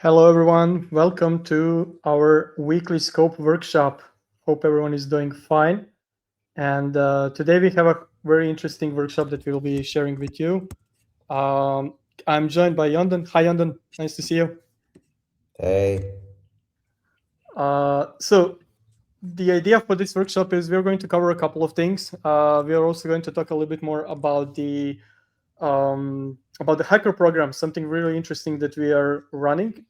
Hello, everyone. Welcome to our weekly scope workshop. Hope everyone is doing fine. And today we have a very interesting workshop that we'll be sharing with you. Um, I'm joined by Yondan. Hi, Yondan. Nice to see you. Hey, So the idea for this workshop is we're going to cover a couple of things. We are also going to talk a little bit more about the hacker program, something really interesting that we are running.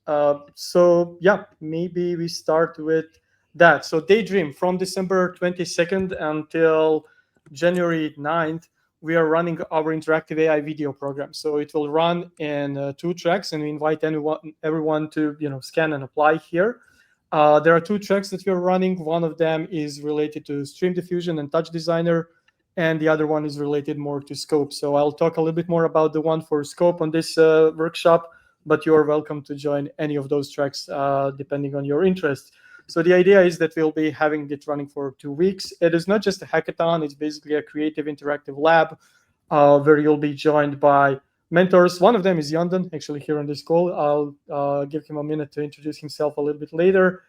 So yeah, maybe we start with that. So Daydream from December 22nd until January 9th, we are running our interactive AI video program. So it will run in two tracks, and we invite everyone to scan and apply here. There are two tracks that we're running. One of them is related to Stream Diffusion and Touch Designer, and the other one is related more to scope. So I'll talk a little bit more about the one for scope on this workshop, but you are welcome to join any of those tracks depending on your interest. So the idea is that we'll be having it running for 2 weeks. It is not just a hackathon, it's basically a creative interactive lab where you'll be joined by mentors. One of them is Yondan, actually here on this call. I'll give him a minute to introduce himself a little bit later.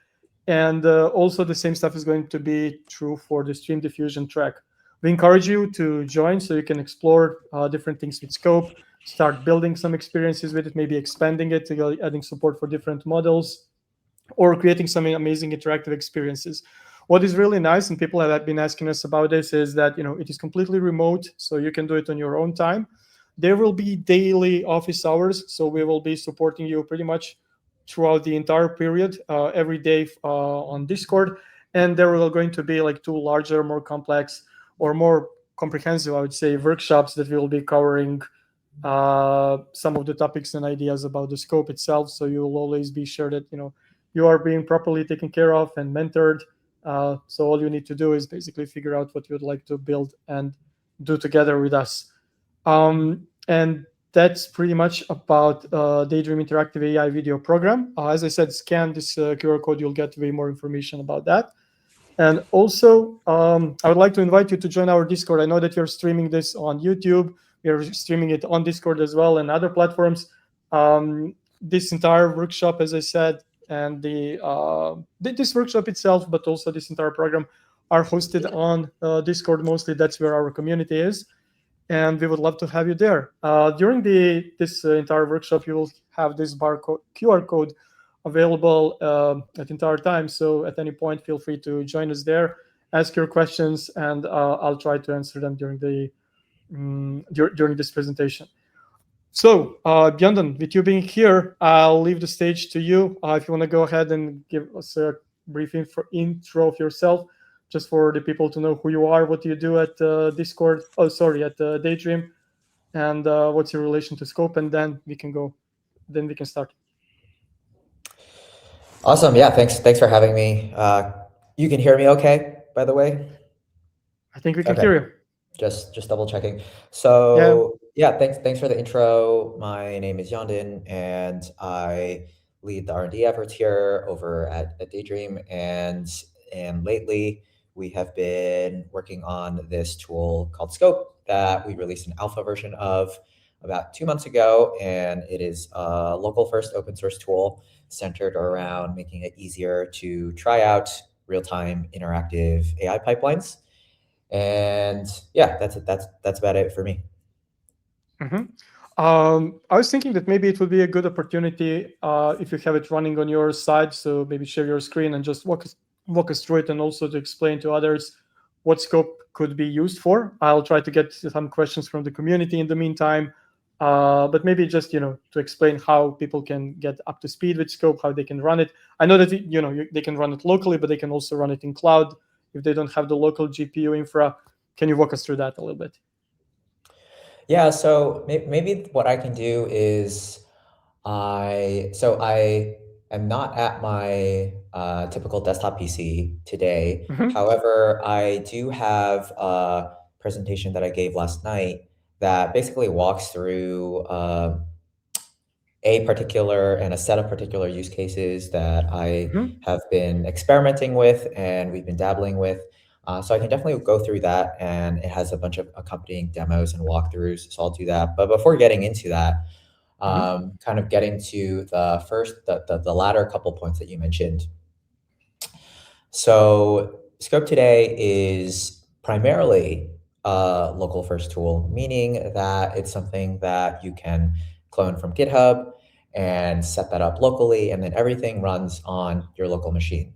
And also the same stuff is going to be true for the Stream Diffusion track. We encourage you to join so you can explore different things with scope, start building some experiences with it, maybe expanding it, adding support for different models, or creating some amazing interactive experiences. What is really nice, and people have been asking us about this, is that it is completely remote, so you can do it on your own time. There will be daily office hours, so we will be supporting you pretty much throughout the entire period, every day on Discord. And there are going to be like two larger, more complex, or more comprehensive, I would say, workshops that we will be covering some of the topics and ideas about the scope itself. So you will always be sure that you are being properly taken care of and mentored. So all you need to do is basically figure out what you would like to build and do together with us. And that's pretty much about Daydream Interactive AI video program. As I said, scan this QR code, you'll get way more information about that. And also, I would like to invite you to join our Discord. I know that you're streaming this on YouTube. We are streaming it on Discord as well and other platforms. This entire workshop, as I said, and this workshop itself, but also this entire program, are hosted on Discord mostly. That's where our community is, and we would love to have you there. During this entire workshop, you will have this barcode QR code available at the entire time. So at any point, feel free to join us there, ask your questions, and I'll try to answer them during this presentation. So, Björn, with you being here, I'll leave the stage to you. If you want to go ahead and give us a brief intro of yourself, just for the people to know who you are, what do you do at Discord? Oh, sorry, at Daydream, and what's your relation to Scope, and then we can go. Then we can start. awesome. Yeah, thanks for having me. You can hear me okay, by the way? I think we can Okay, hear you. just double checking. Yeah. So yeah, thanks for the intro. My name is Yondin, and I lead the R&D efforts here over at Daydream. And lately, we have been working on this tool called Scope that we released an alpha version of about 2 months ago, and it is a local first open source tool centered around making it easier to try out real-time interactive AI pipelines. And yeah, that's about it for me. Mhm. I was thinking that maybe it would be a good opportunity if you have it running on your side. So maybe share your screen and just walk us through it, and also to explain to others what scope could be used for. I'll try to get some questions from the community in the meantime, but maybe just to explain how people can get up to speed with scope, how they can run it. I know that they can run it locally, but they can also run it in cloud if they don't have the local GPU infra. Can you walk us through that a little bit? Yeah, so maybe what I can do is I am not at my typical desktop PC today. Mhm. However, I do have a presentation that I gave last night that basically walks through a particular and a set of particular use cases that I Mhm. have been experimenting with and we've been dabbling with. So I can definitely go through that, and it has a bunch of accompanying demos and walkthroughs. So I'll do that. But before getting into that, Mhm. Kind of getting to the latter couple points that you mentioned. So Scope today is primarily a local first tool, meaning that it's something that you can clone from GitHub and set that up locally, and then everything runs on your local machine.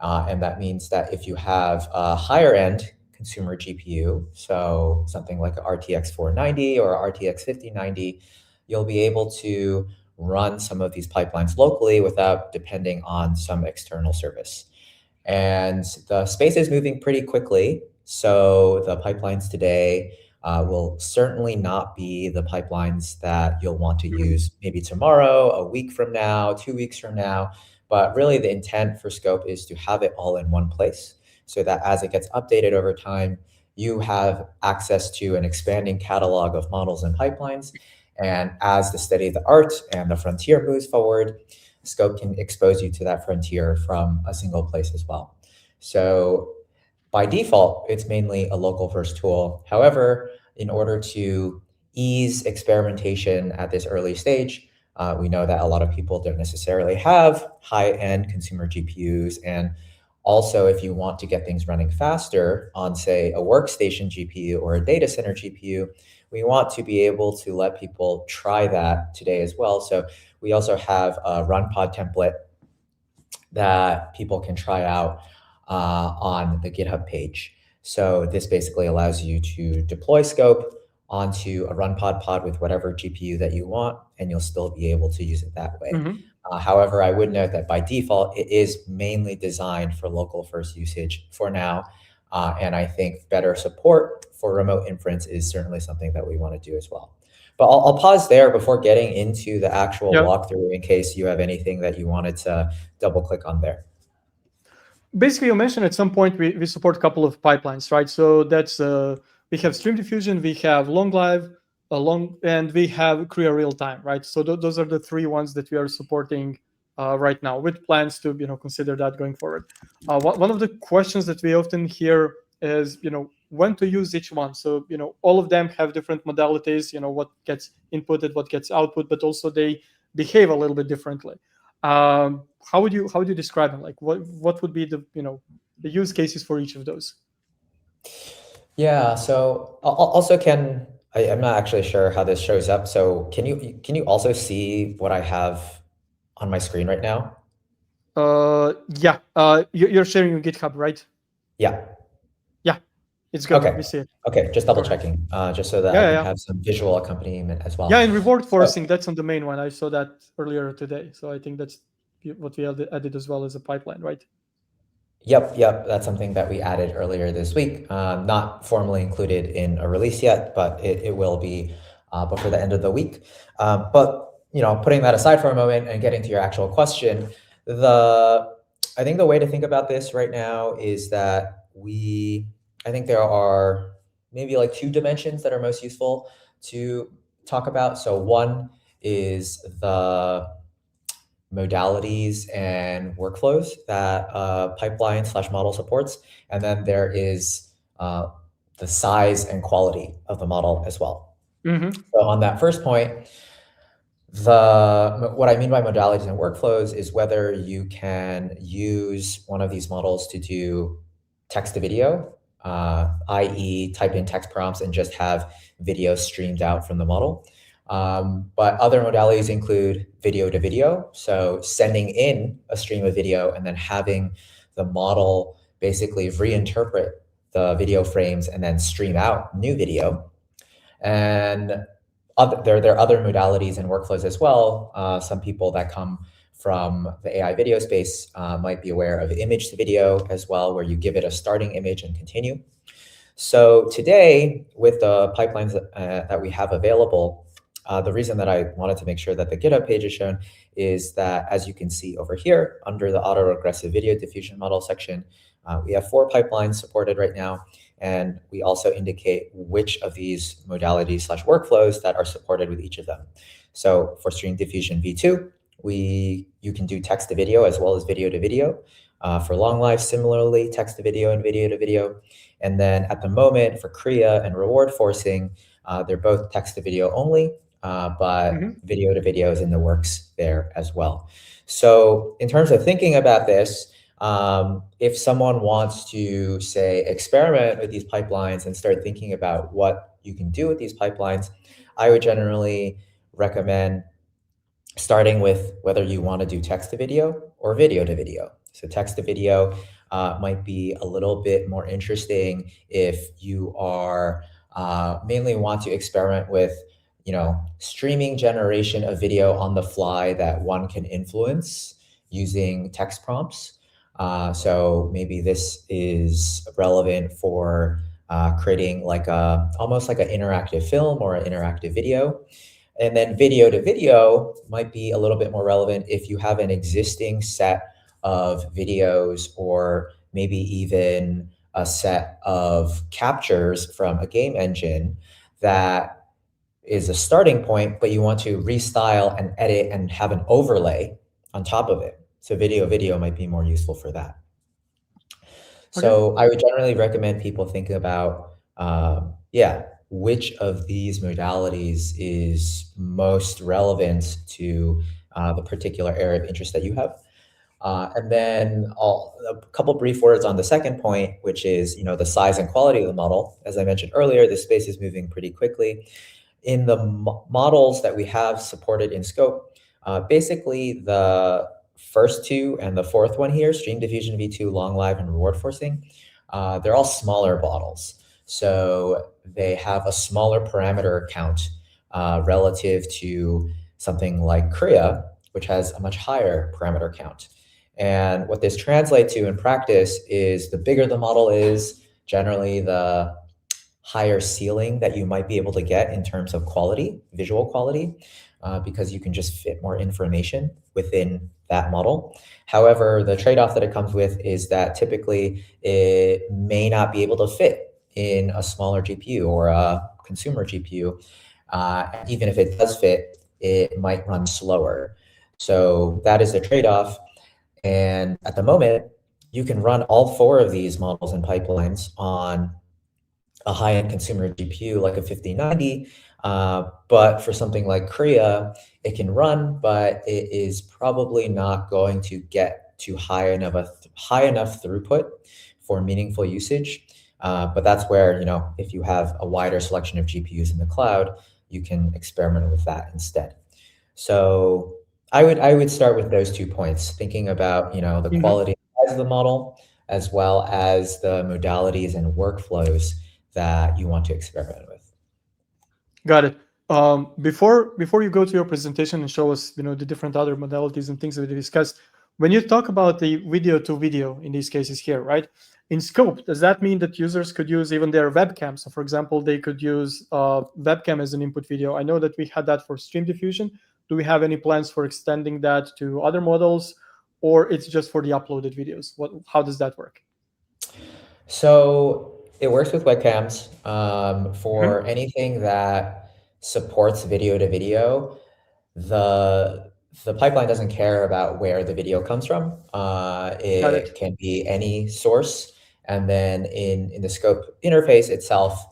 And that means that if you have a higher end consumer GPU, so something like a RTX 490 or a RTX 5090, you'll be able to run some of these pipelines locally without depending on some external service. And the space is moving pretty quickly. So the pipelines today will certainly not be the pipelines that you'll want to Mhm. use maybe tomorrow, a week from now, 2 weeks from now. But really, the intent for Scope is to have it all in one place so that as it gets updated over time, you have access to an expanding catalog of models and pipelines. And as the study of the art and the frontier moves forward, Scope can expose you to that frontier from a single place as well. So by default, it's mainly a local first tool. However, in order to ease experimentation at this early stage, we know that a lot of people don't necessarily have high-end consumer GPUs. And also, if you want to get things running faster on, say, a workstation GPU or a data center GPU, we want to be able to let people try that today as well. So we also have a run pod template that people can try out on the GitHub page. So this basically allows you to deploy Scope onto a run pod with whatever GPU that you want, and you'll still be able to use it that way. Mhm. However, I would note that by default, it is mainly designed for local first usage for now. And I think better support for remote inference is certainly something that we want to do as well. But I'll pause there before getting into the actual Yeah. walkthrough in case you have anything that you wanted to double click on there. Basically, you mentioned at some point we support a couple of pipelines, right? So that's we have stream diffusion, we have long live, long, and we have Creo real time, right? So those are the three ones that we are supporting right now, with plans to consider that going forward. One of the questions that we often hear is when to use each one. So all of them have different modalities. What gets inputted, what gets output, but also they behave a little bit differently. How would you describe them? Like what would be the use cases for each of those? Yeah. So also, I'm not actually sure how this shows up. So can you also see what I have on my screen right now? Yeah. You're sharing your GitHub, right? Yeah. Yeah, it's good. Okay. We see it. Okay. Just Go double ahead. checking, just so that Yeah, I yeah, can yeah. have some visual accompaniment as Yeah, well. and reward So forcing, that's on the main one. I saw that earlier today. So I think that's what we added as well as a pipeline, right? yep, that's something that we added earlier this week. Not formally included in a release yet, but it will be before the end of the week. But putting that aside for a moment and getting to your actual question, the I think the way to think about this right now is that I think there are maybe like two dimensions that are most useful to talk about. So one is the modalities and workflows that pipeline slash model supports. And then there is the size and quality of the model as well. Mm-hmm. So on that first point, what I mean by modalities and workflows is whether you can use one of these models to do text to video, i.e., type in text prompts and just have video streamed out from the model. But other modalities include video to video, so sending in a stream of video and then having the model basically reinterpret the video frames and then stream out new video. And there are other modalities and workflows as well. Some people that come from the AI video space might be aware of image to video as well, where you give it a starting image and continue. So today, with the pipelines that we have available, the reason that I wanted to make sure that the GitHub page is shown is that, as you can see over here, under the autoregressive video diffusion model section, we have 4 pipelines supported right now. And we also indicate which of these modalities slash workflows that are supported with each of them. So for stream diffusion v2, you can do text to video as well as video to video. For long life, similarly, text to video and video to video. And then at the moment for Kriya and reward forcing, they're both text to video only. but Hmm. video to video is in the works there as well. So, in terms of thinking about this, if someone wants to, say, experiment with these pipelines and start thinking about what you can do with these pipelines, I would generally recommend starting with whether you want to do text to video or video to video. So text to video might be a little bit more interesting if you are mainly want to experiment with, streaming generation of video on the fly that one can influence using text prompts. So maybe this is relevant for creating like almost like an interactive film or an interactive video. And then video to video might be a little bit more relevant if you have an existing set of videos or maybe even a set of captures from a game engine that is a starting point, but you want to restyle and edit and have an overlay on top of it. So video might be more useful for that. Okay. So I would generally recommend people thinking about, yeah, which of these modalities is most relevant to the particular area of interest that you have. And then a couple brief words on the second point, which is, the size and quality of the model. As I mentioned earlier, this space is moving pretty quickly. In the models that we have supported in scope, basically the first two and the fourth one here, Stream Diffusion V2, Long Live, and Reward Forcing, they're all smaller models. So they have a smaller parameter count relative to something like Kriya, which has a much higher parameter count. And what this translates to in practice is the bigger the model is, generally the higher ceiling that you might be able to get in terms of quality, visual quality, because you can just fit more information within that model. However, the trade-off that it comes with is that typically it may not be able to fit in a smaller GPU or a consumer GPU. And even if it does fit, it might run slower. So that is the trade-off. And at the moment, you can run all four of these models and pipelines on a high-end consumer GPU like a 5090, but for something like Kriya, it can run, but it is probably not going to get to high enough throughput for meaningful usage. But that's where, if you have a wider selection of GPUs in the cloud, you can experiment with that instead. So I would start with those 2 points, thinking about, the Hmm. quality and size of the model, as well as the modalities and workflows that you want to experiment with. Got it. Before you go to your presentation and show us, the different other modalities and things that we discussed, when you talk about the video to video in these cases here, right? In scope, does that mean that users could use even their webcam? So, for example, they could use webcam as an input video. I know that we had that for Stream Diffusion. Do we have any plans for extending that to other models, or it's just for the uploaded videos? How does that work? So it works with webcams Mhm. for anything that supports video to video. The pipeline doesn't care about where the video comes from. Got It it. can be any source. And then in the scope interface itself,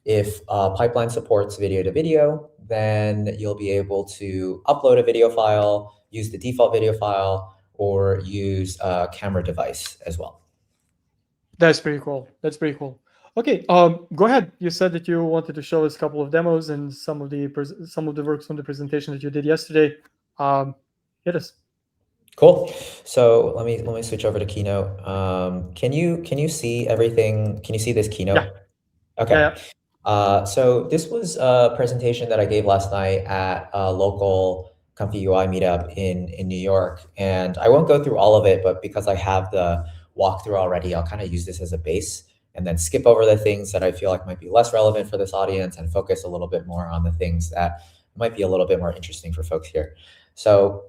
if a pipeline supports video to video, then you'll be able to upload a video file, use the default video file, or use a camera device as well. That's pretty cool. That's pretty cool. Okay, go ahead. You said that you wanted to show us a couple of demos and some of the works from the presentation that you did yesterday. Hit us. Cool. So let me switch over to Keynote. Can you see everything? Can you see this Yeah, Keynote? yeah, Okay. yeah. So this was a presentation that I gave last night at a local Comfy UI meetup in New York, and I won't go through all of it, but because I have the walkthrough already, I'll kind of use this as a base and then skip over the things that I feel like might be less relevant for this audience and focus a little bit more on the things that might be a little bit more interesting for folks here. So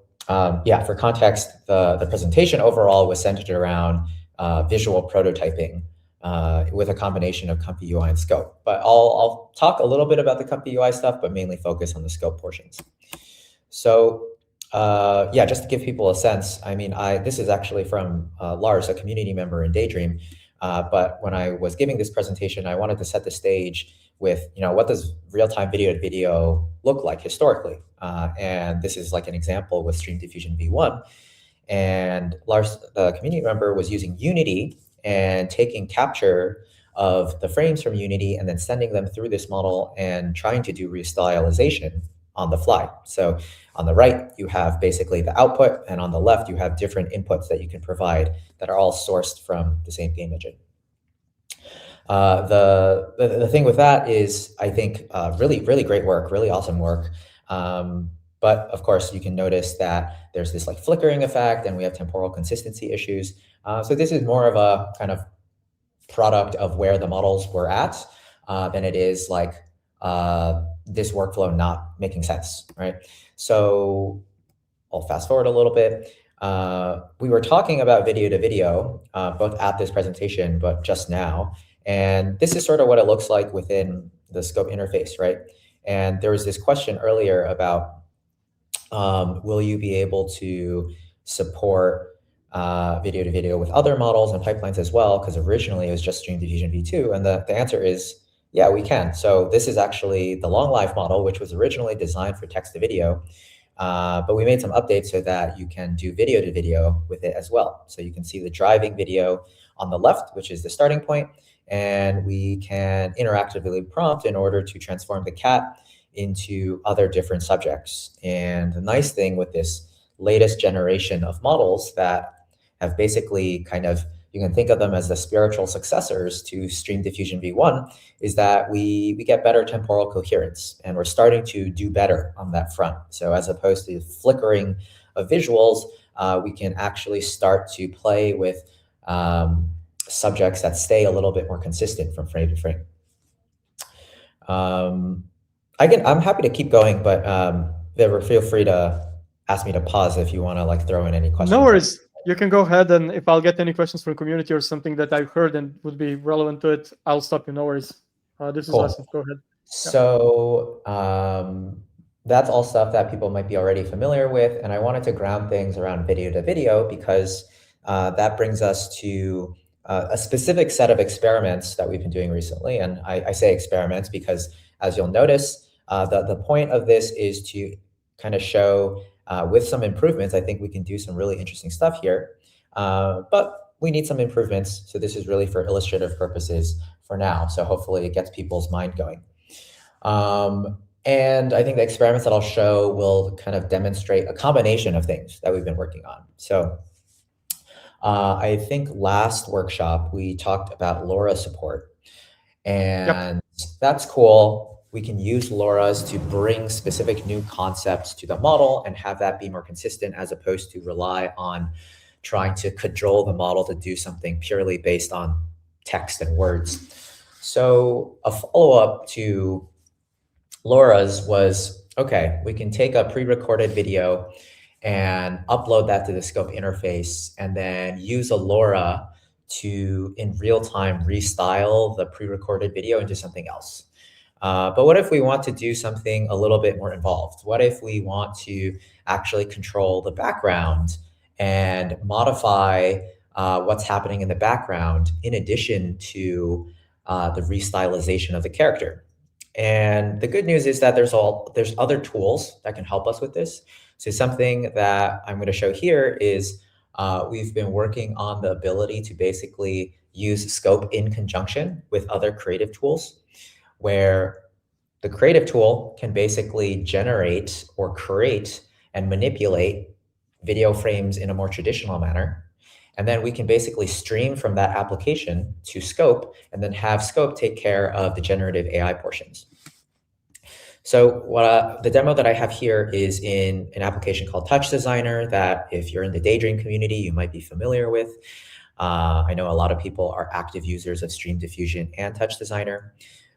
yeah, for context, the presentation overall was centered around visual prototyping with a combination of Comfy UI and Scope. But I'll talk a little bit about the Comfy UI stuff, but mainly focus on the Scope portions. So yeah, just to give people a sense, I mean, this is actually from Lars, a community member in Daydream. But when I was giving this presentation, I wanted to set the stage with, what does real-time video to video look like historically? And this is like an example with Stream Diffusion V1. And Lars, the community member, was using Unity and taking capture of the frames from Unity and then sending them through this model and trying to do restylization on the fly. So on the right, you have basically the output, and on the left, you have different inputs that you can provide that are all sourced from the same game engine. The thing with that is, I think, really, really great work, really awesome work. But of course, you can notice that there's this like flickering effect, and we have temporal consistency issues. So this is more of a kind of product of where the models were at than it is like this workflow not making sense, right? So I'll fast forward a little bit. We were talking about video to video, both at this presentation, but just now. And this is sort of what it looks like within the scope interface, right? And there was this question earlier about, will you be able to support video to video with other models and pipelines as well? Because originally it was just Stream Diffusion V2. And the answer is, yeah, we can. So this is actually the long life model, which was originally designed for text to video. But we made some updates so that you can do video to video with it as well. So you can see the driving video on the left, which is the starting point, and we can interactively prompt in order to transform the cat into other different subjects. And the nice thing with this latest generation of models that have basically kind of, you can think of them as the spiritual successors to Stream Diffusion V1, is that we get better temporal coherence, and we're starting to do better on that front. So as opposed to flickering of visuals, we can actually start to play with subjects that stay a little bit more consistent from frame to frame. I'm happy to keep going, but feel free to ask me to pause if you want to like throw in any questions. No worries. You can go ahead, and if I'll get any questions from community or something that I've heard and would be relevant to it, I'll stop you. No worries. This is Cool. awesome. Go ahead. So that's all stuff that people might be already familiar with. And I wanted to ground things around video to video because that brings us to a specific set of experiments that we've been doing recently. And I say experiments because, as you'll notice, the point of this is to kind of show with some improvements, I think we can do some really interesting stuff here. But we need some improvements. So this is really for illustrative purposes for now. So hopefully it gets people's mind going. And I think the experiments that I'll show will kind of demonstrate a combination of things that we've been working on. So I think last workshop, we talked about LoRA support. And that's cool. We can use LoRAs to bring specific new concepts to the model and have that be more consistent, as opposed to rely on trying to cajole the model to do something purely based on text and words. So a follow-up to LoRAs was, okay, we can take a pre-recorded video and upload that to the scope interface and then use a LoRA to, in real time, restyle the pre-recorded video into something else. But what if we want to do something a little bit more involved? What if we want to actually control the background and modify what's happening in the background in addition to the restylization of the character? And the good news is that there's other tools that can help us with this. So something that I'm going to show here is we've been working on the ability to basically use scope in conjunction with other creative tools, where the creative tool can basically generate or create and manipulate video frames in a more traditional manner. And then we can basically stream from that application to scope and then have scope take care of the generative AI portions. So the demo that I have here is in an application called Touch Designer that, if you're in the Daydream community, you might be familiar with. I know a lot of people are active users of Stream Diffusion and Touch Designer.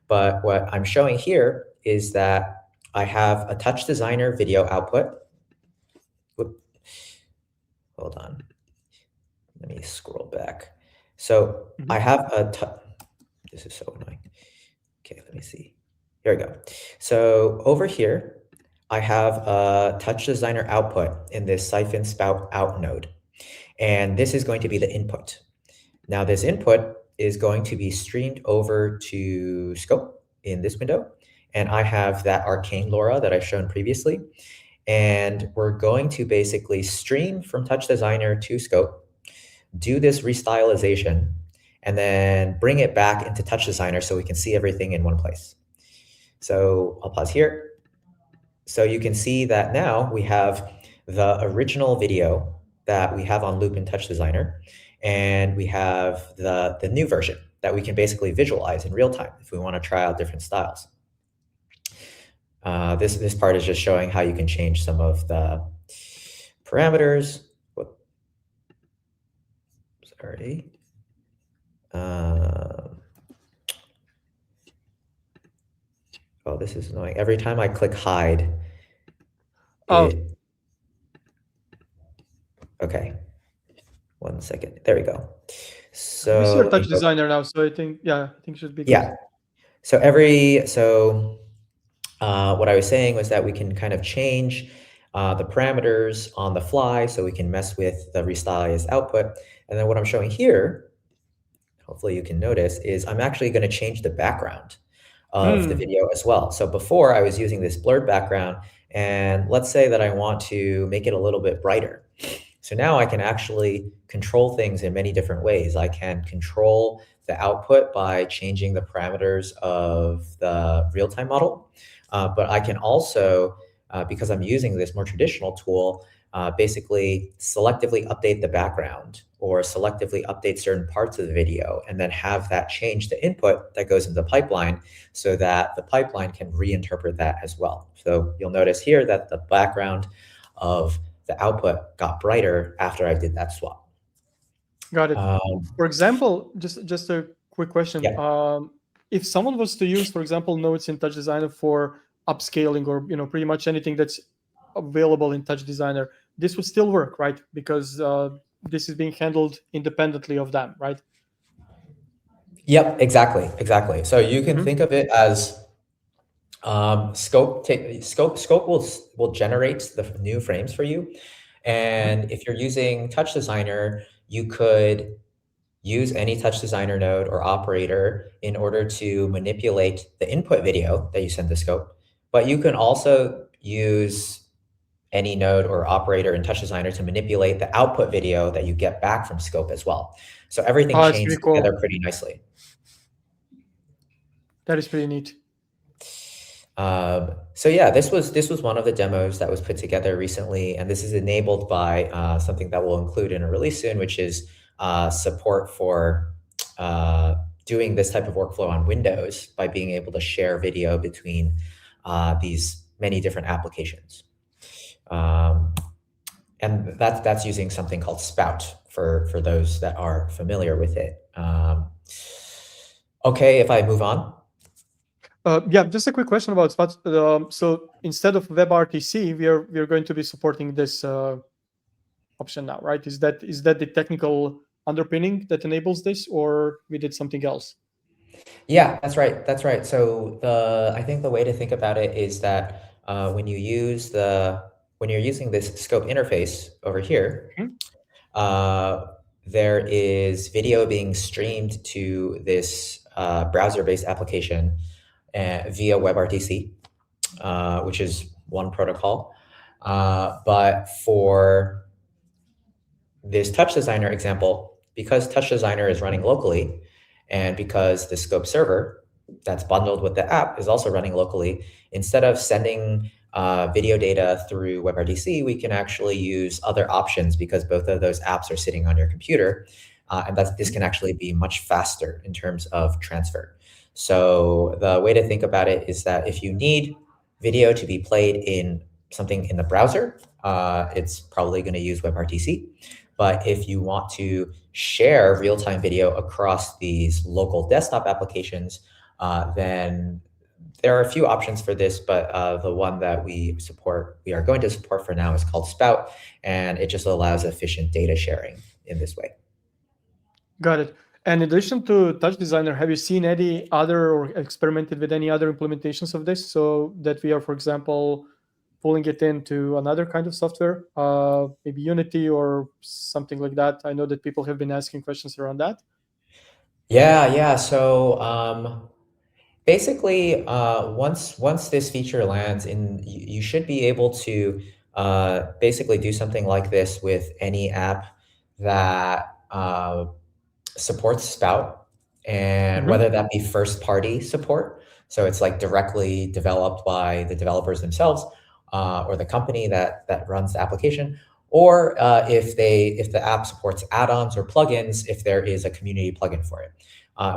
But what I'm showing here is that I have a Touch Designer video output. Whoop. Hold on. Let me scroll back. So I have this is so annoying. Okay, let me see. Here we go. So over here, I have a Touch Designer output in this siphon spout out node. And this is going to be the input. Now this input is going to be streamed over to scope. in this window, and I have that arcane LoRA that I've shown previously. And we're going to basically stream from Touch Designer to Scope, do this restylization, and then bring it back into Touch Designer so we can see everything in one place. So I'll pause here. So you can see that now we have the original video that we have on loop in Touch Designer, and we have the new version that we can basically visualize in real time if we want to try out different styles. This part is just showing how you can change some of the parameters. Whoop. Sorry. Oh, this is annoying. Every time I click hide, Oh, okay. 1 second. There we go. we see So your Touch Designer now, so I think it should be good. yeah. So what I was saying was that we can kind of change the parameters on the fly, so we can mess with the restylized output. And then what I'm showing here, hopefully you can notice, is I'm actually going to change the background of the video as well. So before I was using this blurred background, and let's say that I want to make it a little bit brighter. So now I can actually control things in many different ways. I can control the output by changing the parameters of the real-time model. But I can also, because I'm using this more traditional tool, basically selectively update the background or selectively update certain parts of the video and then have that change the input that goes into the pipeline so that the pipeline can reinterpret that as well. So you'll notice here that the background of the output got brighter after I did that swap. Got it. For example, just a quick question. Yeah. If someone was to use, for example, nodes in Touch Designer for upscaling or pretty much anything that's available in Touch Designer, this would still work, right? Because this is being handled independently of them, right? Yep, exactly. So you can think of it as Scope will generate the new frames for you. And if you're using Touch Designer, you could use any Touch Designer node or operator in order to manipulate the input video that you send to Scope. But you can also use any node or operator in Touch Designer to manipulate the output video that you get back from Scope as well. So everything It's chains pretty cool. together pretty nicely. That is pretty neat. So yeah, this was one of the demos that was put together recently, and this is enabled by something that we'll include in a release soon, which is support for doing this type of workflow on Windows by being able to share video between these many different applications. And that's using something called Spout for those that are familiar with it. Okay, if I move on. Yeah, just a quick question about Spout. So instead of WebRTC, we're going to be supporting this option now, right? Is that the technical underpinning that enables this, or we did something else? Yeah, that's right. So I think the way to think about it is that when you're using this scope interface over here, there is video being streamed to this browser-based application via WebRTC, which is one protocol. But for this Touch Designer example, because Touch Designer is running locally, and because the Scope server that's bundled with the app is also running locally, instead of sending video data through WebRTC, we can actually use other options because both of those apps are sitting on your computer. And this can actually be much faster in terms of transfer. So the way to think about it is that if you need video to be played in something in the browser, it's probably going to use WebRTC. But if you want to share real-time video across these local desktop applications, then there are a few options for this, but the one that we are going to support for now is called Spout, and it just allows efficient data sharing in this way. Got it. And in addition to Touch Designer, have you seen any other or experimented with any other implementations of this so that we are, for example, pulling it into another kind of software, maybe Unity or something like that? I know that people have been asking questions around that. Yeah. So Basically, once this feature lands, you should be able to basically do something like this with any app that supports Spout, and Hmm. whether that be first party support, so it's like directly developed by the developers themselves, or the company that runs the application, or if the app supports add-ons or plugins, if there is a community plugin for it.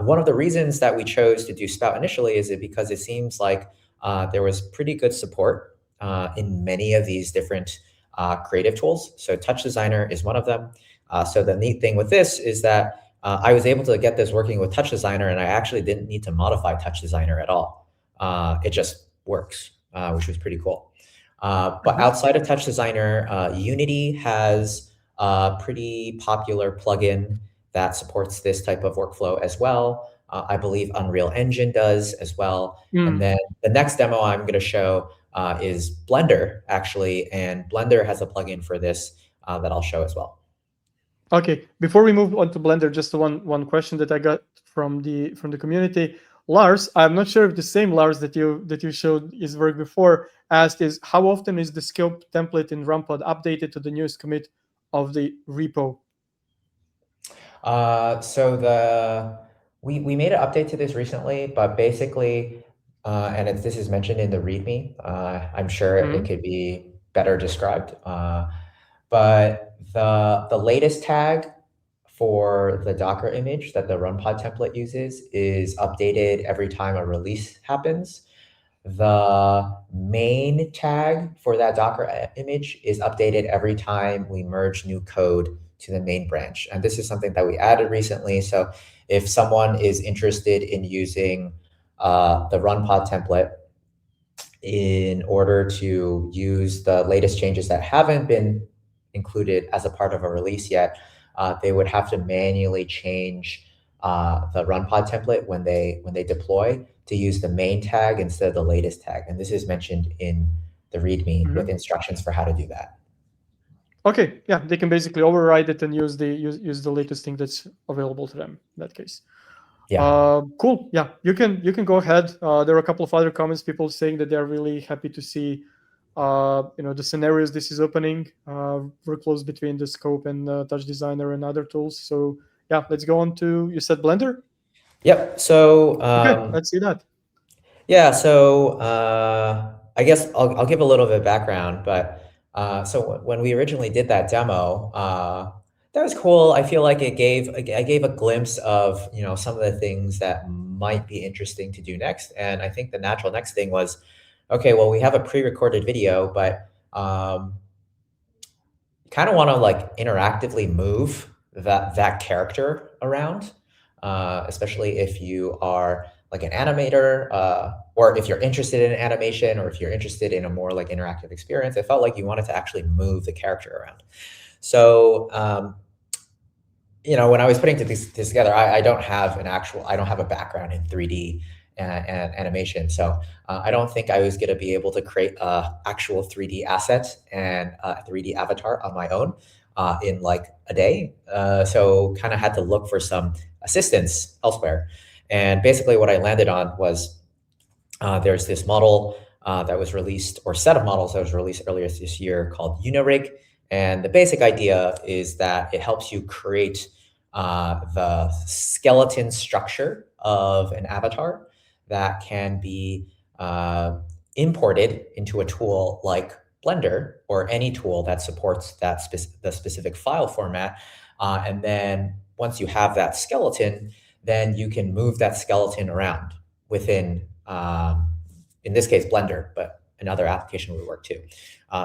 One of the reasons that we chose to do Spout initially is because it seems like there was pretty good support in many of these different creative tools. So Touch Designer is one of them. So the neat thing with this is that I was able to get this working with Touch Designer, and I actually didn't need to modify Touch Designer at all. It just works, which was pretty cool. But Hmm. outside of Touch Designer, Unity has a pretty popular plugin that supports this type of workflow as well. I believe Unreal Engine does as well. And Mm. then the next demo I'm going to show is Blender, actually, and Blender has a plugin for this that I'll show as well. Okay, before we move on to Blender, just one question that I got from the community. Lars, I'm not sure if the same Lars that you showed his work before asked is how often is the scope template in Rumpod updated to the newest commit of the repo? So we made an update to this recently, but basically, this is mentioned in the README. I'm sure it Hmm. could be better described. But the latest tag for the Docker image that the runpod template uses is updated every time a release happens. The main tag for that Docker image is updated every time we merge new code to the main branch. And this is something that we added recently. So if someone is interested in using the runpod template in order to use the latest changes that haven't been included as a part of a release yet, they would have to manually change the runpod template when they deploy to use the main tag instead of the latest tag. And this is mentioned in the README with Hmm. instructions for how to do that. Okay, yeah, they can basically override it and use the latest thing that's available to them in that case. Yeah. Cool. Yeah, you can go ahead. There are a couple of other comments, people saying that they're really happy to see, the scenarios this is opening, workflows between the scope and Touch Designer and other tools. So yeah, let's go on to, you said Blender. Yep. So Okay, let's see that. yeah, so I guess I'll give a little bit of background, but when we originally did that demo, that was cool. I feel like I gave a glimpse of some of the things that might be interesting to do next, and I think the natural next thing was, okay, well we have a pre-recorded video, but kind of want to like interactively move that character around, especially if you are like an animator, or if you're interested in animation, or if you're interested in a more like interactive experience. I felt like you wanted to actually move the character around. So when I was putting this together, I don't have a background in 3D and animation. So I don't think I was going to be able to create a actual 3D asset and a 3D avatar on my own in like a day. So kind of had to look for some assistance elsewhere. And basically what I landed on was there's this model that was released, or set of models that was released earlier this year called Unirig. And the basic idea is that it helps you create the skeleton structure of an avatar that can be imported into a tool like Blender or any tool that supports the specific file format. And then once you have that skeleton, then you can move that skeleton around within, in this case, Blender, but another application would work too.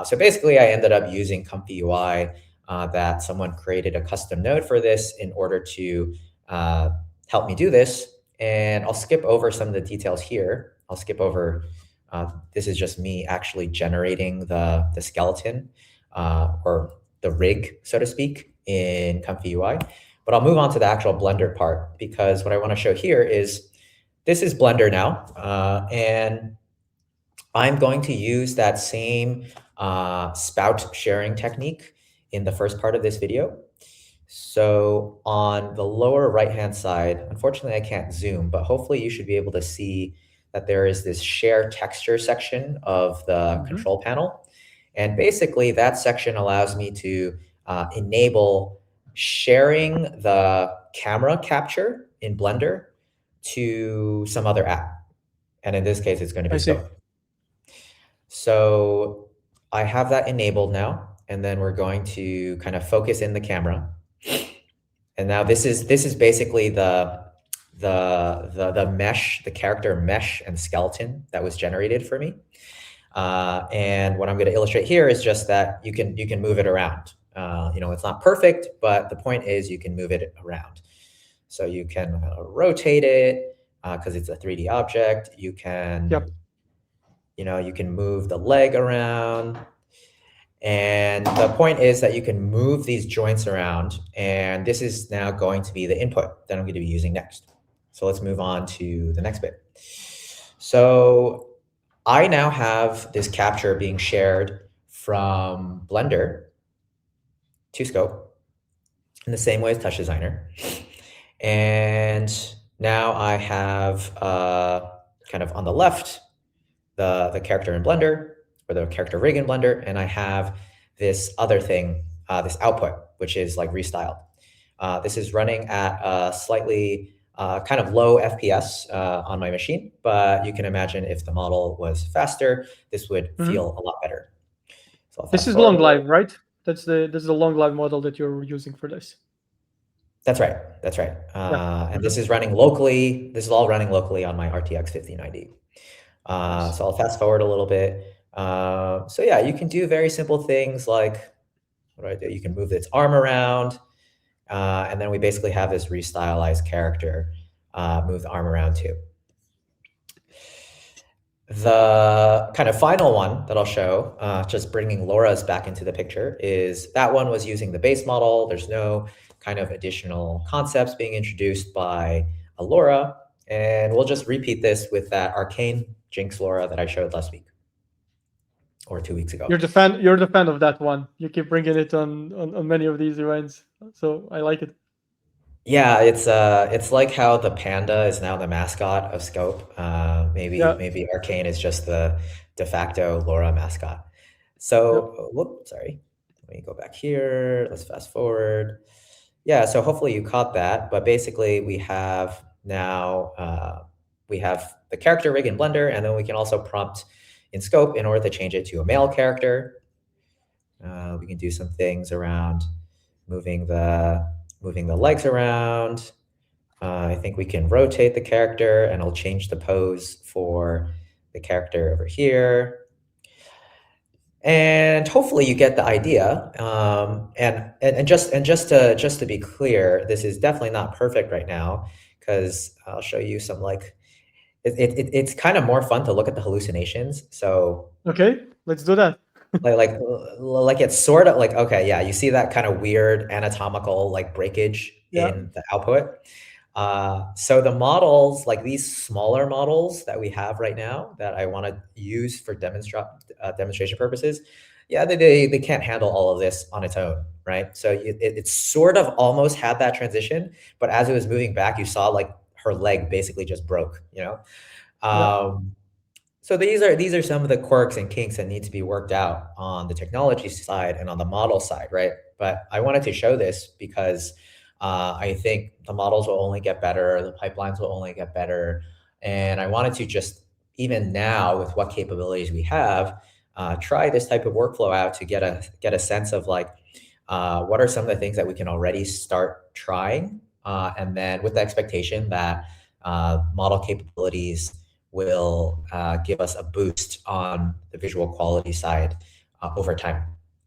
So basically, I ended up using Comfy UI, that someone created a custom node for this in order to help me do this. And I'll skip over some of the details here. I'll skip over, this is just me actually generating the skeleton, or the rig, so to speak, in Comfy UI. But I'll move on to the actual Blender part, because what I want to show here is this is Blender now. And I'm going to use that same spout sharing technique in the first part of this video. So on the lower right-hand side, unfortunately I can't zoom, but hopefully you should be able to see that there is this share texture section of the Hmm. control panel. And basically, that section allows me to enable sharing the camera capture in Blender to some other app. And in this case, it's going to I be see. Scope. So I have that enabled now. And then we're going to kind of focus in the camera. And now this is basically the mesh, the character mesh and skeleton that was generated for me. And what I'm going to illustrate here is just that you can move it around. It's not perfect, but the point is you can move it around. So you can rotate it because it's a 3D object. Yep. You can move the leg around. And the point is that you can move these joints around, and this is now going to be the input that I'm going to be using next. So let's move on to the next bit. So I now have this capture being shared from Blender to Scope in the same way as Touch Designer. And now I have kind of on the left the character in Blender or the character rig in Blender, and I have this other thing, this output, which is like restyled. This is running at a slightly kind of low FPS on my machine, but you can imagine if the model was faster, this would Hmm. feel a lot better. So I'll This fast is forward long a little. live, right? That's the long live model that you're using for this. That's right. That's right. Yeah. And Hmm. this is running locally. This is all running locally on my RTX 5090. Nice. So I'll fast forward a little bit. So yeah, you can do very simple things like what do I do? You can move its arm around, and then we basically have this restylized character move the arm around too. The kind of final one that I'll show, just bringing LoRa's back into the picture, is that one was using the base model. There's no kind of additional concepts being introduced by a LoRa. And we'll just repeat this with that arcane Jinx LoRa that I showed last week or 2 weeks ago. You're the fan. You're the fan of that one. You keep bringing it on many of these events, so I like it. Yeah, it's like how the panda is now the mascot of Scope. Maybe Yeah. maybe Arcane is just the de facto LoRa mascot. Yeah. So, whoop, sorry. Let me go back here. Let's fast forward. Yeah, so hopefully you caught that. But basically, we have now we have the character rig in Blender, and then we can also prompt in Scope in order to change it to a male character. We can do some things around moving the moving the legs around. I think we can rotate the character, and I'll change the pose for the character over here. And hopefully you get the idea. And just to be clear, this is definitely not perfect right now because I'll show you some like it's kind of more fun to look at the hallucinations. So Okay. Let's do that. like it's sort of like okay, yeah, you see that kind of weird anatomical like breakage Yeah. in the output. So the models, like these smaller models that we have right now that I want to use for demonstration purposes, yeah, they can't handle all of this on its own, right? So it sort of almost had that transition, but as it was moving back, you saw like her leg basically just broke, you know? Yeah. So these are some of the quirks and kinks that need to be worked out on the technology side and on the model side, right? But I wanted to show this because I think the models will only get better, the pipelines will only get better, and I wanted to just even now with what capabilities we have, try this type of workflow out to get a sense of like what are some of the things that we can already start trying, and then with the expectation that model capabilities will give us a boost on the visual quality side over time.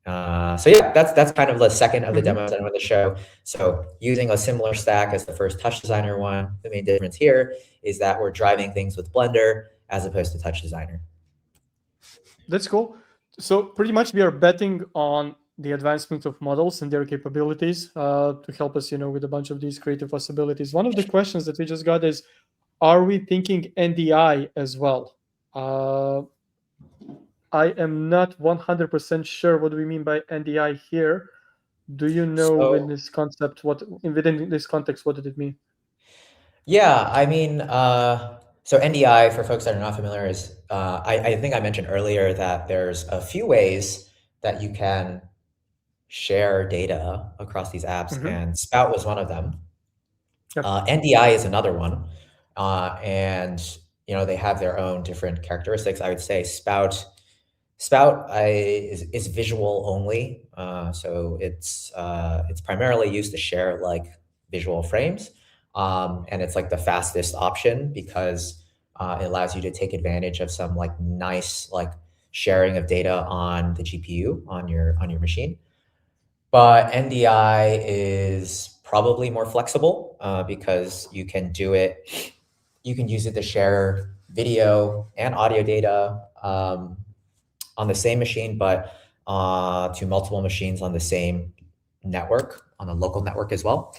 So yeah, that's kind of the second of the Hmm. demos that I want to show. So using a similar stack as the first Touch Designer one, the main difference here is that we're driving things with Blender as opposed to Touch Designer. That's cool. So pretty much we are betting on the advancement of models and their capabilities to help us, with a bunch of these creative possibilities. One of the questions that we just got is, are we thinking NDI as well? I am not 100% sure what we mean by NDI here. Do you know in So this concept within this context, what did it mean? yeah, I mean, So NDI, for folks that are not familiar, is I think I mentioned earlier that there's a few ways that you can share data across these apps, Hmm. and Spout was one of them. Yep. NDI is another one, and they have their own different characteristics. I would say Spout is visual only, so it's primarily used to share like visual frames, and it's like the fastest option because it allows you to take advantage of some like nice like sharing of data on the GPU on your machine. But NDI is probably more flexible because you can use it to share video and audio data on the same machine, but to multiple machines on the same network, on a local network as well.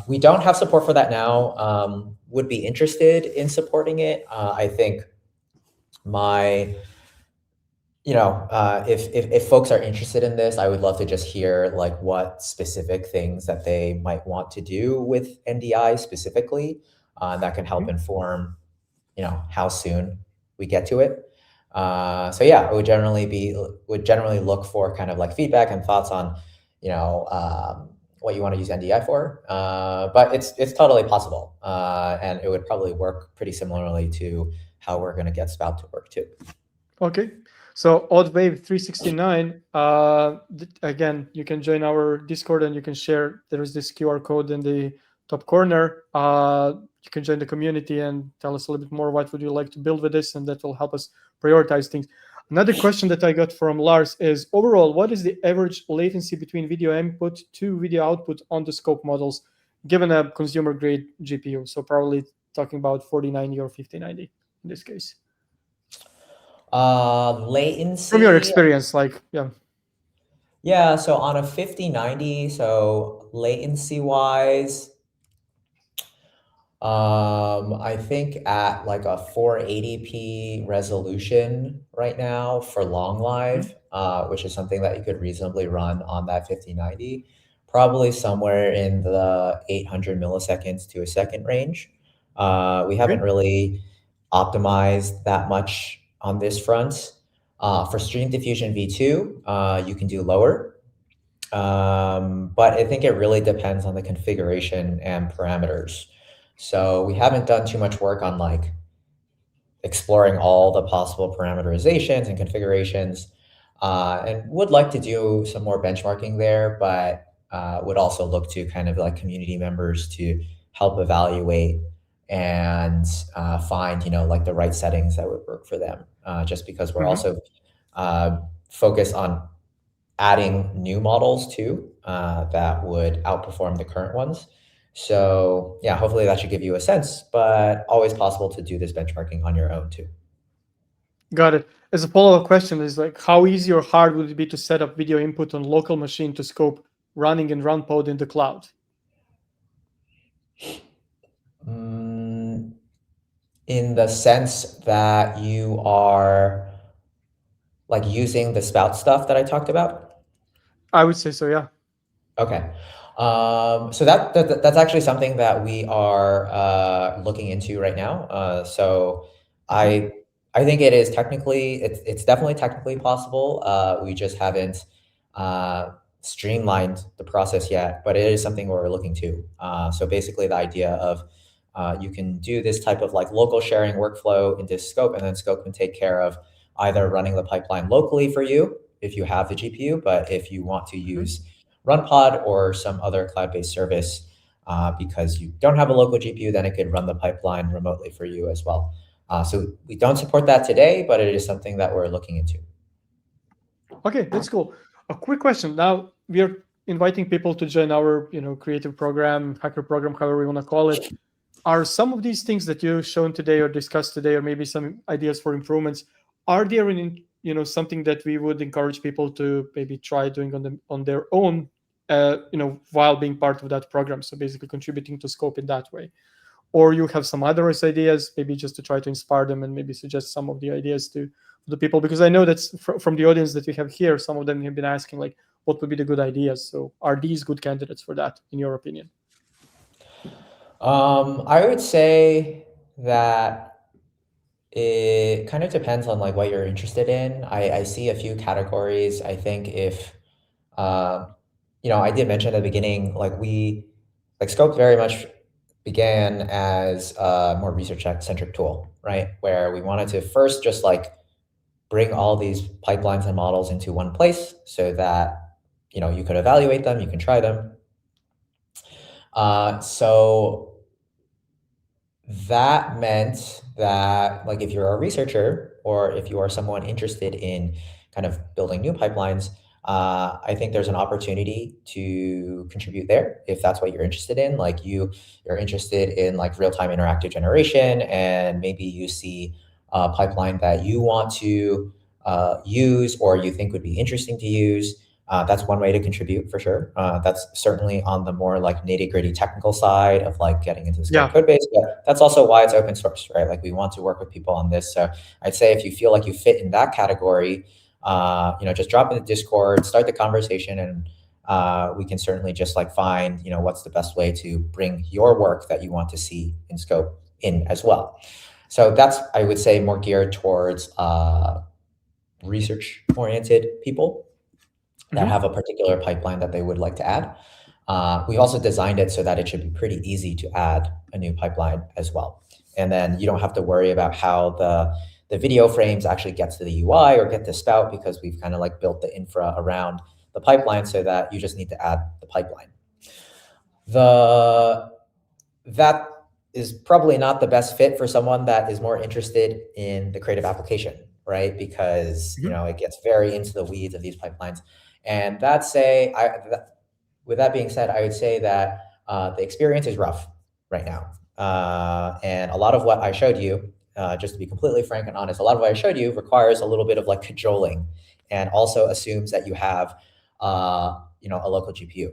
We don't have support for that now. Would be interested in supporting it. I think my if folks are interested in this, I would love to just hear like what specific things that they might want to do with NDI specifically, that can help Mhm. inform, how soon we get to it. So yeah, would generally look for kind of like feedback and thoughts on, what you want to use NDI for. But it's totally possible, and it would probably work pretty similarly to how we're going to get Spout to work too. Okay. So Oddwave369, again, you can join our Discord and you can share. There is this QR code in the top corner. You can join the community and tell us a little bit more what would you like to build with this, and that will help us prioritize things. Another question that I got from Lars is overall, what is the average latency between video input to video output on the scope models, given a consumer grade GPU? So probably talking about 4090 or 5090 in this case. From your Latency, experience, like, yeah. yeah. So on a 5090, so latency wise, I think at like a 480p resolution right now for long live, Mhm. which is something that you could reasonably run on that 5090, probably somewhere in the 800 milliseconds to a second range. We haven't Okay. really optimized that much on this front. For Stream Diffusion V2, you can do lower. But I think it really depends on the configuration and parameters. So we haven't done too much work on like exploring all the possible parameterizations and configurations, and would like to do some more benchmarking there, but would also look to kind of like community members to help evaluate and find, like the right settings that would work for them. Just because we're Hmm. also uh, focused on adding new models too, that would outperform the current ones. So yeah, hopefully that should give you a sense, but always possible to do this benchmarking on your own too. Got it. As a follow-up question is like, how easy or hard would it be to set up video input on local machine to scope running in RunPod in the cloud? Mm, in the sense that you are like using the spout stuff that I talked about. I would say so, yeah. Okay. So that's actually something that we are looking into right now. So Hmm. I I think it's definitely technically possible. We just haven't uh, streamlined the process yet, but it is something we're looking to. So basically, the idea of you can do this type of like local sharing workflow into Scope, and then Scope can take care of either running the pipeline locally for you if you have the GPU, but if you want to Hmm. use RunPod or some other cloud-based service, because you don't have a local GPU, then it could run the pipeline remotely for you as well. So we don't support that today, but it is something that we're looking into. Okay, that's cool. A quick question. Now we are inviting people to join our, creative program, hacker program, however you want to call it. Are some of these things that you've shown today or discussed today, or maybe some ideas for improvements, are there in, something that we would encourage people to maybe try doing on their own, while being part of that program? So basically contributing to scope in that way. Or you have some other ideas, maybe just to try to inspire them and maybe suggest some of the ideas to the people, because I know that's from the audience that we have here, some of them have been asking like, what would be the good ideas? So are these good candidates for that, in your opinion? I would say that it kind of depends on like what you're interested in. I see a few categories. I think if uh, I did mention at the beginning, like Scope very much began as a more research centric tool, right? Where we wanted to first just like bring all these pipelines and models into one place so that you could evaluate them, you can try them. So that meant that, like, if you're a researcher or if you are someone interested in kind of building new pipelines, I think there's an opportunity to contribute there if that's what you're interested in. Like you're interested in like real-time interactive generation, and maybe you see a pipeline that you want to use or you think would be interesting to use. That's one way to contribute for sure. That's certainly on the more like nitty gritty technical side of like getting into the Scope Yeah. code base. But that's also why it's open source, right? Like we want to work with people on this. So I'd say if you feel like you fit in that category, just drop in the Discord, start the conversation, and we can certainly just like find, what's the best way to bring your work that you want to see in Scope in as well. So that's, I would say, more geared towards research oriented people that Hmm. have a particular pipeline that they would like to add. We also designed it so that it should be pretty easy to add a new pipeline as well. And then you don't have to worry about how the video frames actually get to the UI or get to Spout, because we've kind of like built the infra around the pipeline so that you just need to add the pipeline. The that is probably not the best fit for someone that is more interested in the creative application, right? Because Hmm. it gets very into the weeds of these pipelines. And that's say, with that being said, I would say that the experience is rough right now, and a lot of what I showed you, just to be completely frank and honest, a lot of what I showed you requires a little bit of like cajoling, and also assumes that you have, a local GPU.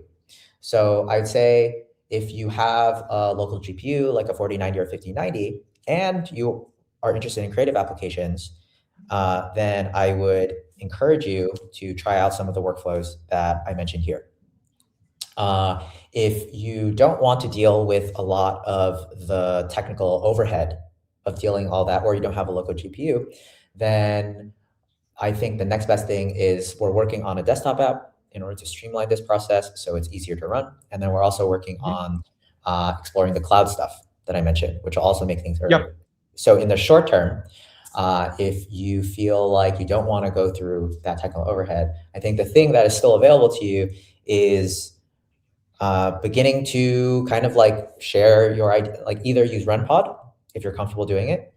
So I'd say if you have a local GPU like a 4090 or 5090, and you are interested in creative applications, then I would encourage you to try out some of the workflows that I mentioned here. Uh, if you don't want to deal with a lot of the technical overhead of dealing all that, or you don't have a local GPU, then I think the next best thing is we're working on a desktop app in order to streamline this process so it's easier to run. And then we're also working Hmm. on exploring the cloud stuff that I mentioned, which will also make things Yeah. earlier. So in the short term, if you feel like you don't want to go through that technical overhead, I think the thing that is still available to you is beginning to kind of like share your idea, like either use RunPod if you're comfortable doing it,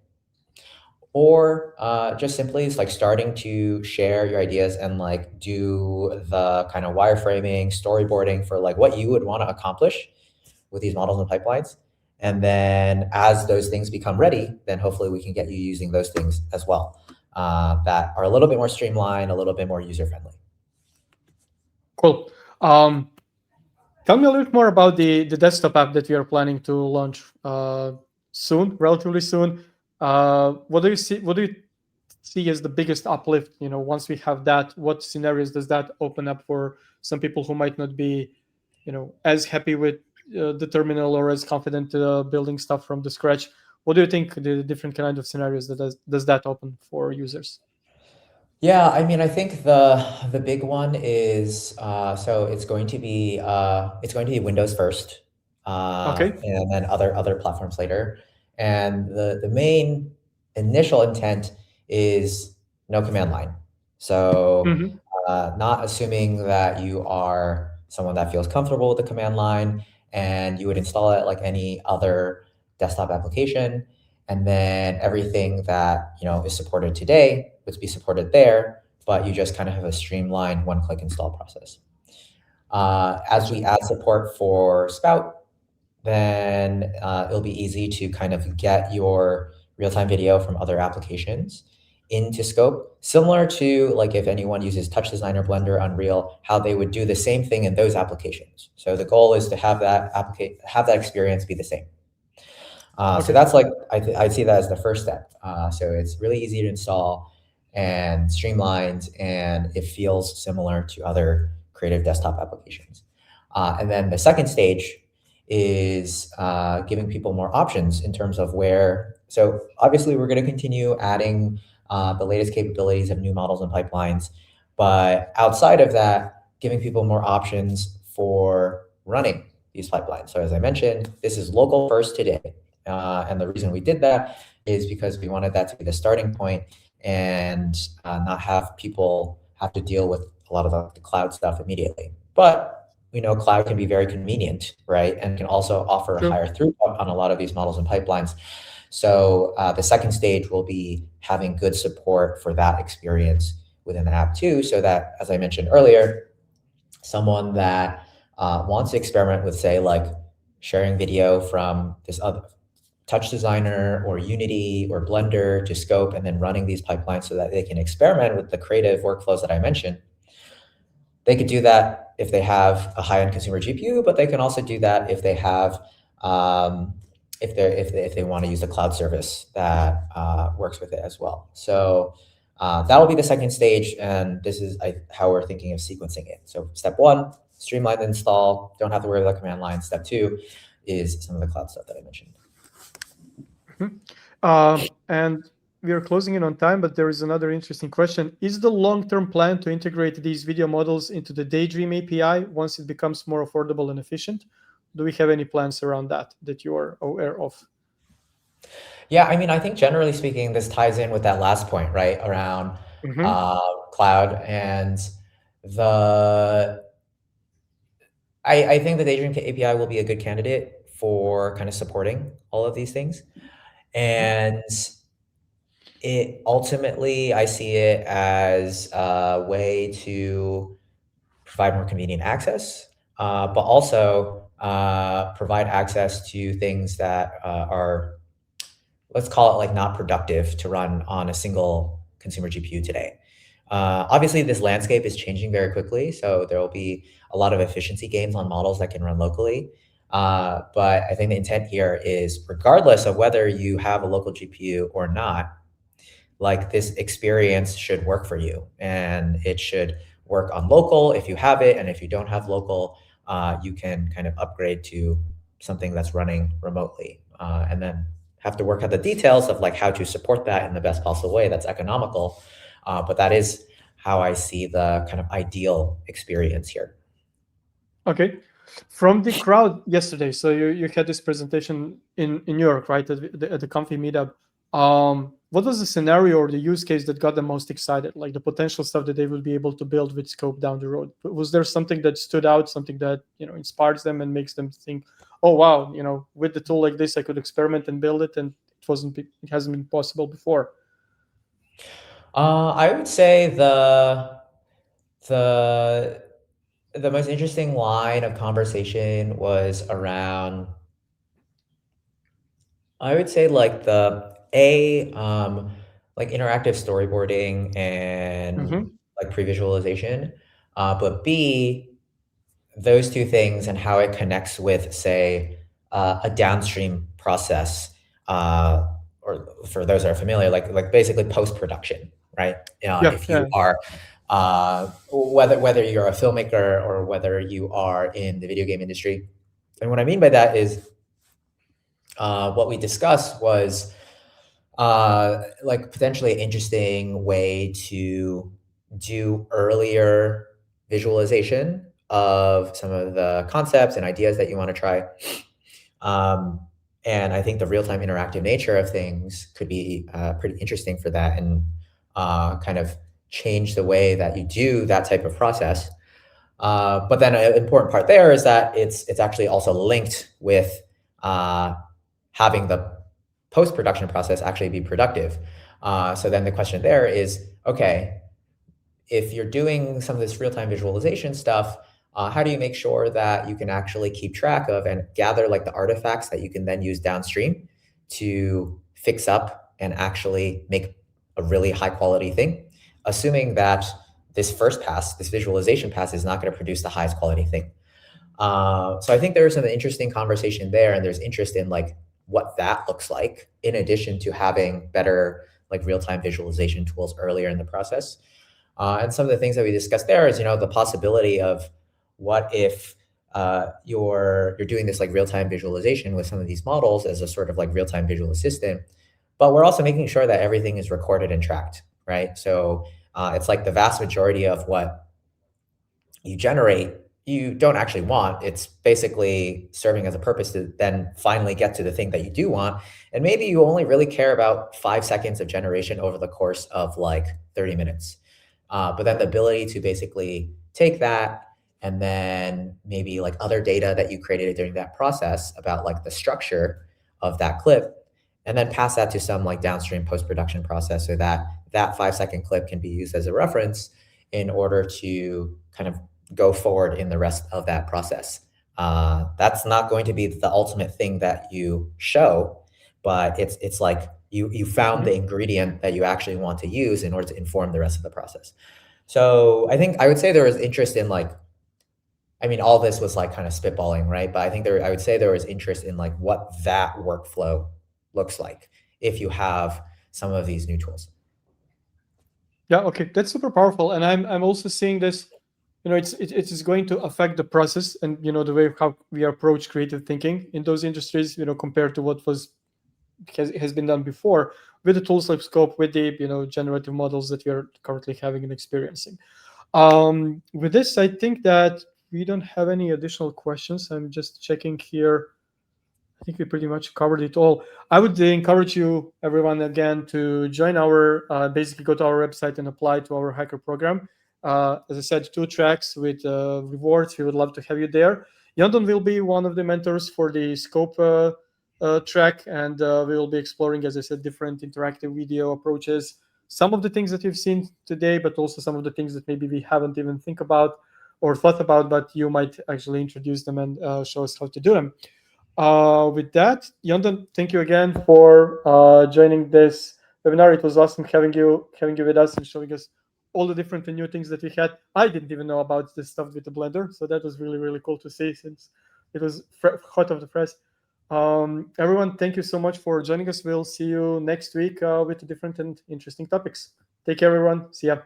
or just simply is like starting to share your ideas and like do the kind of wireframing, storyboarding for like what you would want to accomplish with these models and pipelines. And then as those things become ready, then hopefully we can get you using those things as well, that are a little bit more streamlined, a little bit more user friendly. Cool. Um, Tell me a little bit more about the desktop app that we are planning to launch soon, relatively soon. What do you see? What do you see as the biggest uplift? Once we have that, what scenarios does that open up for some people who might not be, as happy with the terminal or as confident building stuff from the scratch? What do you think the different kind of scenarios that does that open for users? Yeah, I mean, I think the big one is so it's going to be Windows first, Okay. and then other platforms later. And the main initial intent is no command line. So Hmm. not assuming that you are someone that feels comfortable with the command line, and you would install it like any other desktop application, and then everything that is supported today would be supported there, but you just kind of have a streamlined one-click install process. As Gotcha. we add support for Spout, then it'll be easy to kind of get your real-time video from other applications into Scope, similar to like if anyone uses Touch Designer, Blender, Unreal, how they would do the same thing in those applications. So the goal is to have that experience be the same. So Okay. that's like I'd see that as the first step. So it's really easy to install and streamlined, and it feels similar to other creative desktop applications. And then the second stage is giving people more options in terms of where. So obviously, we're going to continue adding the latest capabilities of new models and pipelines, but outside of that, giving people more options for running these pipelines. So as I mentioned, this is local first today. And the reason we did that is because we wanted that to be the starting point and not have people have to deal with a lot of the cloud stuff immediately. But we know cloud can be very convenient, right? And can also offer True. higher throughput on a lot of these models and pipelines. So the second stage will be having good support for that experience within the app too, so that, as I mentioned earlier, someone that wants to experiment with, say, like sharing video from this other touch designer or Unity or Blender to scope and then running these pipelines so that they can experiment with the creative workflows that I mentioned. They could do that if they have a high-end consumer GPU, but they can also do that if they have if they want to use a cloud service that works with it as well. So that will be the second stage, and this is how we're thinking of sequencing it. So step one, streamline the install, don't have to worry about the command line. Step two is some of the cloud stuff that I mentioned. And we are closing in on time, but there is another interesting question. Is the long-term plan to integrate these video models into the Daydream API once it becomes more affordable and efficient? Do we have any plans around that you are aware of? Yeah, I mean, I think generally speaking, this ties in with that last point, right, around Mm-hmm. cloud and the. I think the Daydream API will be a good candidate for kind of supporting all of these things, and it ultimately I see it as a way to provide more convenient access, but also provide access to things that are, let's call it, like, not productive to run on a single consumer GPU today. Obviously, this landscape is changing very quickly, so there will be a lot of efficiency gains on models that can run locally. But I think the intent here is, regardless of whether you have a local GPU or not, like, this experience should work for you, and it should work on local if you have it, and if you don't have local, you can kind of upgrade to something that's running remotely, and then have to work out the details of, like, how to support that in the best possible way that's economical. But that is how I see the kind of ideal experience here. Okay. From the crowd yesterday, so you had this presentation in New York, right, at the Comfy meetup. What was the scenario or the use case that got them most excited, like the potential stuff that they will be able to build with scope down the road? Was there something that stood out, something that inspires them and makes them think, oh wow, with the tool like this I could experiment and build it, and it hasn't been possible before? I would say the the most interesting line of conversation was around, I would say, like, like interactive storyboarding and Mm-hmm. like pre-visualization, but B, those two things and how it connects with, say, a downstream process, or for those that are familiar, like basically post-production, right? Yeah, If you yeah. are whether you're a filmmaker or whether you are in the video game industry, and what I mean by that is, what we discussed was like potentially an interesting way to do earlier visualization of some of the concepts and ideas that you want to try. Um, and I think the real-time interactive nature of things could be pretty interesting for that, and kind of change the way that you do that type of process. But then an important part there is that it's actually also linked with uh, having the post-production process actually be productive. So then the question there is, okay, if you're doing some of this real-time visualization stuff, how do you make sure that you can actually keep track of and gather, like, the artifacts that you can then use downstream to fix up and actually make a really high quality thing, assuming that this first pass, this visualization pass, is not going to produce the highest quality thing. So I think there's some interesting conversation there, and there's interest in, like, what that looks like, in addition to having better, like, real-time visualization tools earlier in the process. And some of the things that we discussed there is, the possibility of, what if you're doing this like real time visualization with some of these models as a sort of like real time visual assistant, but we're also making sure that everything is recorded and tracked, right? So it's like the vast majority of what you generate you don't actually want. It's basically serving as a purpose to then finally get to the thing that you do want. And maybe you only really care about 5 seconds of generation over the course of like 30 minutes. But then the ability to basically take that and then maybe like other data that you created during that process about like the structure of that clip, and then pass that to some like downstream post-production process so that that 5 second clip can be used as a reference in order to kind of go forward in the rest of that process. That's not going to be the ultimate thing that you show, but it's like you found the Mhm. ingredient that you actually want to use in order to inform the rest of the process. So I think I would say there was interest in like, I mean, all this was like kind of spitballing, right? But I think I would say there was interest in like what that workflow looks like if you have some of these new tools. Yeah, okay, that's super powerful, and I'm also seeing this. It is going to affect the process and the way how we approach creative thinking in those industries. Compared to what has been done before with the tools like Scope, with the generative models that we are currently having and experiencing. With this, I think that we don't have any additional questions. I'm just checking here. I think we pretty much covered it all. I would encourage you, everyone, again, to join basically go to our website and apply to our hacker program. As I said, 2 tracks with rewards. We would love to have you there. Yondon will be one of the mentors for the Scope track, and we will be exploring, as I said, different interactive video approaches. Some of the things that you've seen today, but also some of the things that maybe we haven't even think about or thought about, but you might actually introduce them and show us how to do them. With that, Yondan, thank you again for joining this webinar. It was awesome having you with us and showing us all the different and new things that we had. I didn't even know about this stuff with the blender, so that was really really cool to see since it was hot off the press. Everyone, thank you so much for joining us. We'll see you next week with different and interesting topics. Take care, everyone. See ya.